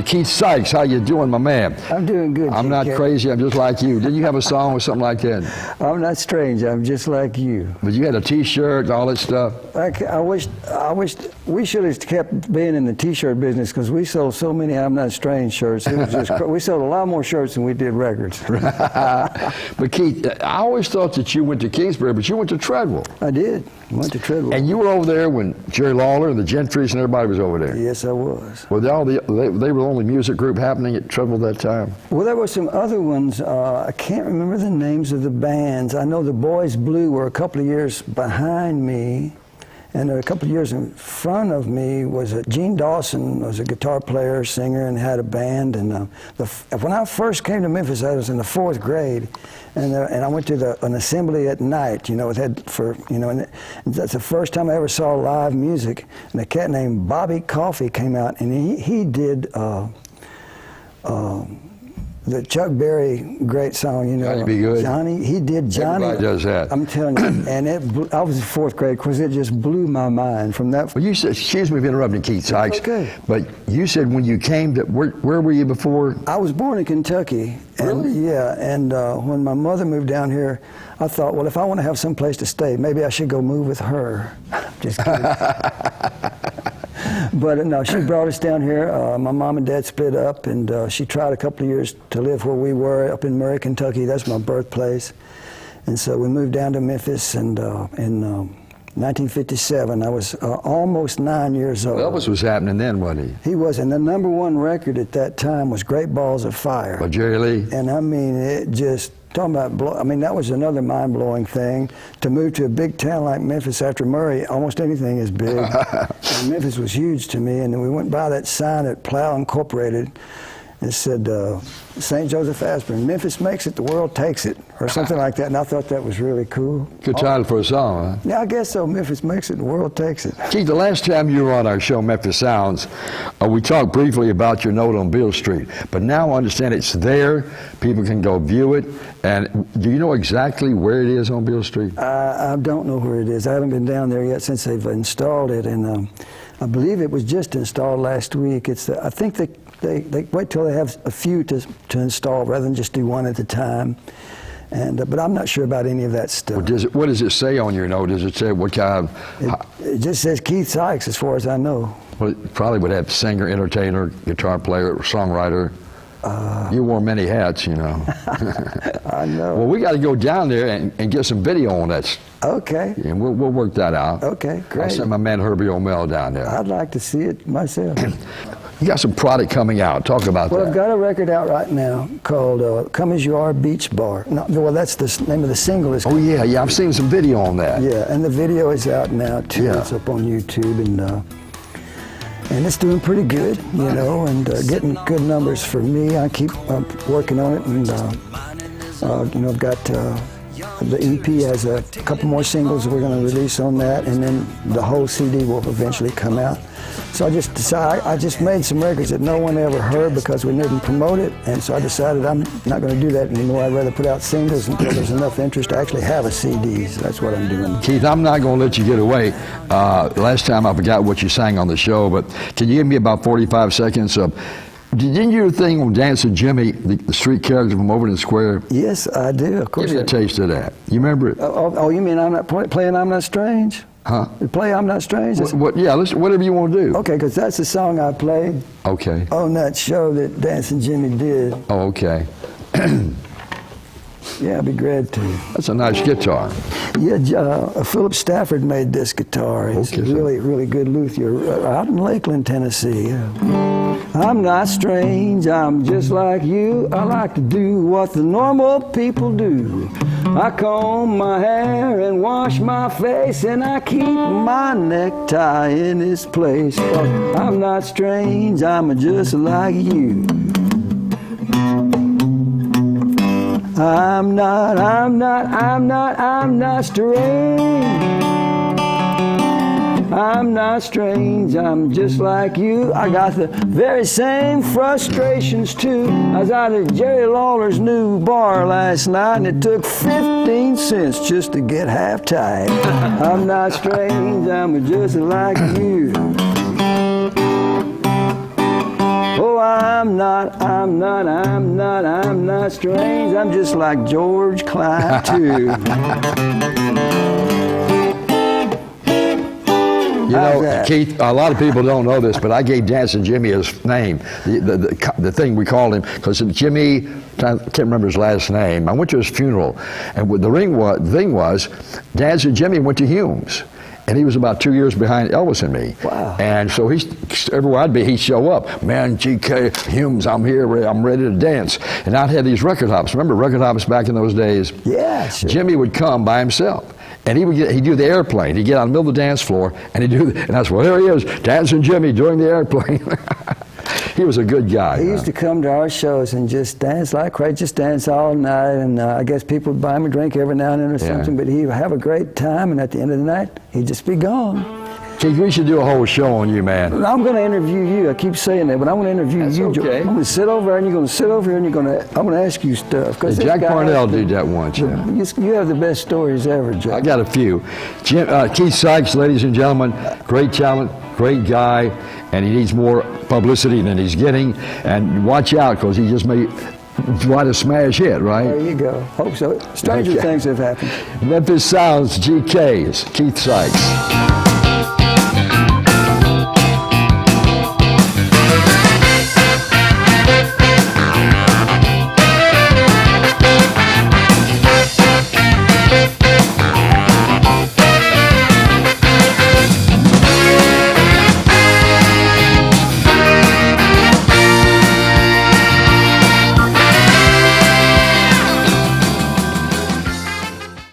Keith Sykes. How you doing, my man? I'm doing good. I'm not crazy. I'm just like you. Didn't you have a song or something like that? I'm not strange. I'm just like you. But you had a T-shirt and all that stuff. I wish we should have kept being in the T-shirt business because we sold so many I'm Not Strange shirts. It was just we sold a lot more shirts than we did records. But Keith, I always thought that you went to Kingsbury, but you went to Treadwell. I did. I went to Treadwell. And you were over there when Jerry Lawler and the Gentrys and everybody was over there. Yes, I was. Well, they were the only music group happening at Treadwell that time. Well, there were some other ones. I can't remember the names of the bands. I know the Boys Blue were a couple of years behind me, and a couple of years in front of me was Gene Dawson was a guitar player, singer, and had a band. And when I first came to Memphis, I was in the 4th grade, and I went to an assembly at night. You know, and that's the first time I ever saw live music. And a cat named Bobby Coffey came out, and he did. The Chuck Berry great song, you know. Johnny Be Good. Johnny, he did Johnny. Everybody does that. I'm telling you, and I was in 4th grade because it just blew my mind from that. Well, you said, excuse me for interrupting, Keith Sykes. Okay. But you said when you came to, where were you before? I was born in Kentucky. And, really? Yeah, and when my mother moved down here, I thought, well, if I want to have some place to stay, maybe I should go move with her. Just kidding. But no, she brought us down here. My mom and dad split up, and she tried a couple of years to live where we were, up in Murray, Kentucky. That's my birthplace. And so we moved down to Memphis, and in 1957, I was almost 9 years old. Elvis was happening then, wasn't he? He was, and the #1 record at that time was Great Balls of Fire. By Jerry Lee? And I mean, it just... Talking about, I mean, that was another mind-blowing thing. To move to a big town like Memphis after Murray, almost anything is big. And Memphis was huge to me, and then we went by that sign at Plow Incorporated. It said, St. Joseph Asburn, Memphis makes it, the world takes it, or something like that, and I thought that was really cool. Good title for a song, huh? Yeah, I guess so. Memphis makes it, the world takes it. Keith, the last time you were on our show, Memphis Sounds, we talked briefly about your note on Beale Street, but now I understand it's there, people can go view it, and do you know exactly where it is on Beale Street? I don't know where it is. I haven't been down there yet since they've installed it, and I believe it was just installed last week. I think they wait till they have a few to install rather than just do one at a time. But I'm not sure about any of that stuff. Well, what does it say on your note? Does it say what kind of... It just says Keith Sykes as far as I know. Well, it probably would have singer, entertainer, guitar player, songwriter. You wore many hats, you know. I know. Well, we got to go down there and get some video on that. Okay. And we'll work that out. Okay, great. I'll send my man Herbie O'Mell down there. I'd like to see it myself. You got some product coming out. Talk about that. Well, I've got a record out right now called Come As You Are Beach Bar. No, well, that's the name of the single. Oh, yeah, I've seen some video on that. Yeah, and the video is out now, too. Yeah. It's up on YouTube, and it's doing pretty good, you know, and getting good numbers for me. I keep working on it, and, you know, I've got the EP has a couple more singles we're going to release on that, and then the whole CD will eventually come out. So I just decided, I just made some records that no one ever heard because we didn't promote it, and so I decided I'm not going to do that anymore. I'd rather put out singles until there's enough interest to actually have a CD, so that's what I'm doing. Keith, I'm not going to let you get away. Last time I forgot what you sang on the show, but can you give me about 45 seconds of... Didn't you do a thing on Dancing Jimmy, the street character from Overton Square? Yes, I do, of course. Give me a taste of that. You remember it? Oh, you mean I'm not playing I'm Not Strange? Huh? You play I'm Not Strange? Yeah, listen, whatever you want to do. Okay, because that's the song I played. Okay. On that show that Dancing Jimmy did. Oh, okay. Yeah, I'd be glad to. That's a nice guitar. Yeah, Philip Stafford made this guitar. He's okay, a really, really good luthier out in Lakeland, Tennessee. I'm not strange, I'm just like you. I like to do what the normal people do. I comb my hair and wash my face, and I keep my necktie in its place. I'm not strange, I'm just like you. I'm not strange. I'm not strange, I'm just like you. I got the very same frustrations too. I was out at Jerry Lawler's new bar last night, and it took 15 cents just to get half tight. I'm not strange, I'm just like you. Oh, I'm not strange. I'm just like George Klein, too. You know, Keith, a lot of people don't know this, but I gave Dancing Jimmy his name, the thing we called him, because Jimmy, I can't remember his last name. I went to his funeral, and the thing was, Dancing Jimmy went to Hume's, and he was about 2 years behind Elvis and me. Wow. And so everywhere I'd be, he'd show up. Man, GK, Hume's, I'm here, I'm ready to dance. And I'd have these record hops. Remember record hops back in those days? Yeah, sure. Jimmy would come by himself. And he'd do the airplane. He'd get on the middle of the dance floor, and and I said, well, there he is, Dancing Jimmy doing the airplane. He was a good guy. He used to come to our shows and just dance like crazy, just dance all night. And I guess people would buy him a drink every now and then or something, but he'd have a great time, and at the end of the night, he'd just be gone. Keith, we should do a whole show on you, man. I'm going to interview you. I keep saying that, but I'm going to interview you. Okay. I'm going to sit over there, and you're going to sit over here, and I'm going to ask you stuff. Jack Parnell did that once. You have the best stories ever, Jack. I got a few. Keith Sykes, ladies and gentlemen, great talent, great guy, and he needs more publicity than he's getting. And watch out, because he just may try to smash hit, right? There you go. Hope so. Stranger things have happened. Memphis Sounds, GKs, Keith Sykes.